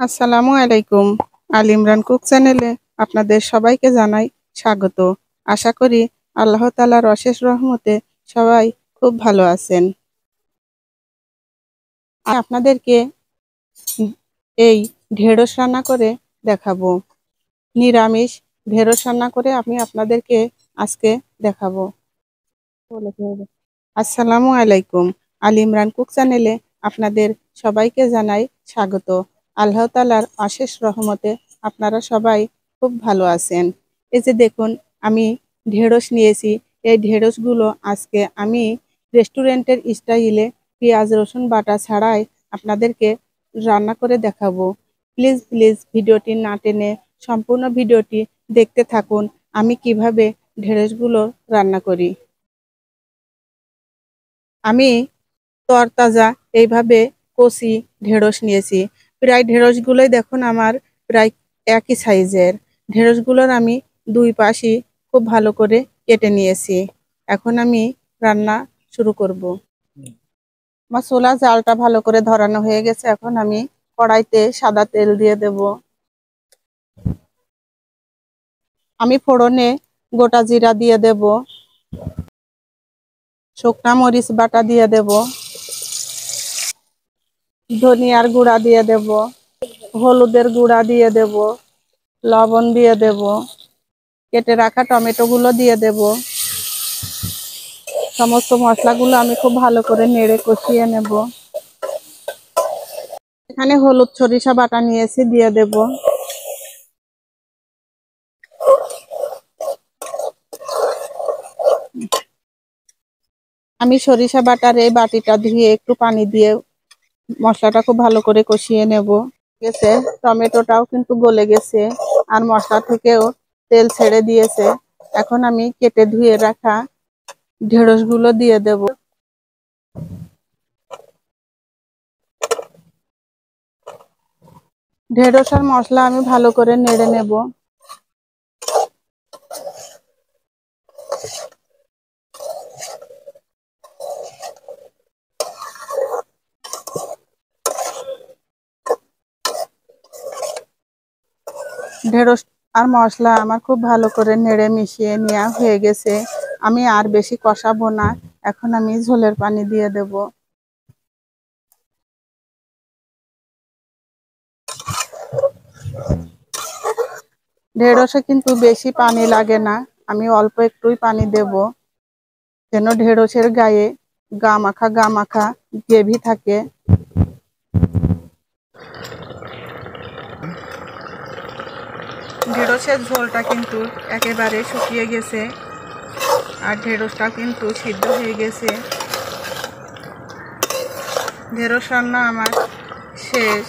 আসসালামু আলাইকুম। আল ইমরান কুক চ্যানেলে আপনাদের সবাইকে জানাই স্বাগত। আশা করি আল্লাহ তাআলার অশেষ রহমতে সবাই খুব ভালো আছেন। আপনাদেরকে এই ঢেঁড়স রান্না করে দেখাবো। নিরামিষ ঢেঁড়স রান্না করে আমি আপনাদেরকে আজকে দেখাবো। আসসালামু আলাইকুম। আল ইমরান কুক চ্যানেলে আপনাদের সবাইকে জানাই স্বাগত। আল্লাহ তাআলার অশেষ রহমতে আপনারা সবাই খুব ভালো আছেন। এই যে দেখুন, আমি ঢেঁড়স নিয়েছি। এই ঢেঁড়সগুলো আজকে আমি রেস্টুরেন্টের স্টাইলে পেঁয়াজ রসুন বাটা ছাড়াই আপনাদেরকে রান্না করে দেখাবো। প্লিজ প্লিজ ভিডিওটি না টেনে সম্পূর্ণ ভিডিওটি দেখতে থাকুন, আমি কিভাবে ঢেঁড়সগুলো রান্না করি। আমি তরতাজা এইভাবে কচি ঢেঁড়স নিয়েছি। প্রায় ঢেঁড়সগুলোই দেখুন আমার প্রায় একই সাইজের। ঢেঁড়সগুলোর আমি দুই পাশই খুব ভালো করে কেটে নিয়েছি। এখন আমি রান্না শুরু করব। আমার চুলা জালটা ভালো করে ধরানো হয়ে গেছে। এখন আমি কড়াইতে সাদা তেল দিয়ে দেব। আমি ফোড়নে গোটা জিরা দিয়ে দেব, শুকনা মরিচ বাটা দিয়ে দেব, ধনিয়ার গুঁড়া দিয়ে দেব, হলুদের গুঁড়া দিয়ে দেব, লবণ দিয়ে দেব, কেটে রাখা টমেটো গুলো দিয়ে দেব। সমস্ত মশলাগুলো আমি খুব ভালো করে নেড়ে কষিয়ে নেব। এখানে হলুদ সরিষা বাটা নিয়েছি, দিয়ে দেব। আমি সরিষা বাটার এই বাটিটা ধুয়ে একটু পানি দিয়ে মশলাটা খুব ভালো করে কষিয়ে নেব। গেছে টমেটোটাও কিন্তু গলে গেছে, আর মশলা থেকেও তেল ছেড়ে দিয়েছে। এখন আমি কেটে ধুয়ে রাখা ঢেঁড়সগুলো দিয়ে দেব। ঢেঁড়স আর মশলা আমি ভালো করে নেড়ে নেব। ঢেঁড়স আর মশলা আমার খুব ভালো করে নেড়ে মিশিয়ে নেওয়া হয়ে গেছে। আমি আর বেশি কষাবো না। এখন আমি ঝোলের পানি দিয়ে দেব। ঢেঁড়সে কিন্তু বেশি পানি লাগে না, আমি অল্প একটুই পানি দেব, যেন ঢেঁড়সের গায়ে গা মাখা গ্রেভি থাকে। ঢেঁড়সের ঝোলটা কিন্তু একেবারে শুকিয়ে গেছে, আর ঢেঁড়সটা কিন্তু সিদ্ধ হয়ে গেছে। ঢেঁড়স রান্না আমার শেষ।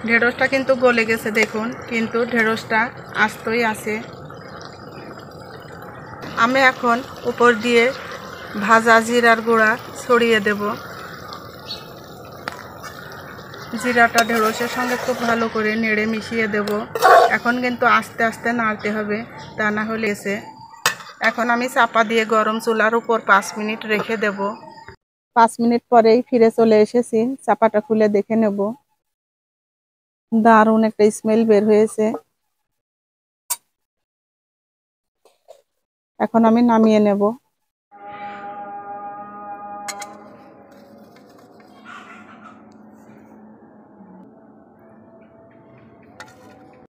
ঢেঁড়সটা কিন্তু গলে গেছে দেখুন, কিন্তু ঢেঁড়সটা আস্তই আছে। আমি এখন উপর দিয়ে ভাজা জিরার গুঁড়া ছড়িয়ে দেব। জিরাটা ঢেঁড়সের সঙ্গে খুব ভালো করে নেড়ে মিশিয়ে দেব। এখন কিন্তু আস্তে আস্তে নাড়তে হবে, তা না হলে এসে। এখন আমি চাপা দিয়ে গরম চুলার উপর 5 মিনিট রেখে দেব। 5 মিনিট পরেই ফিরে চলে এসেছি। চাপাটা খুলে দেখে নেব। দারুণ একটা স্মেল বের হয়েছে। এখন আমি নামিয়ে নেব।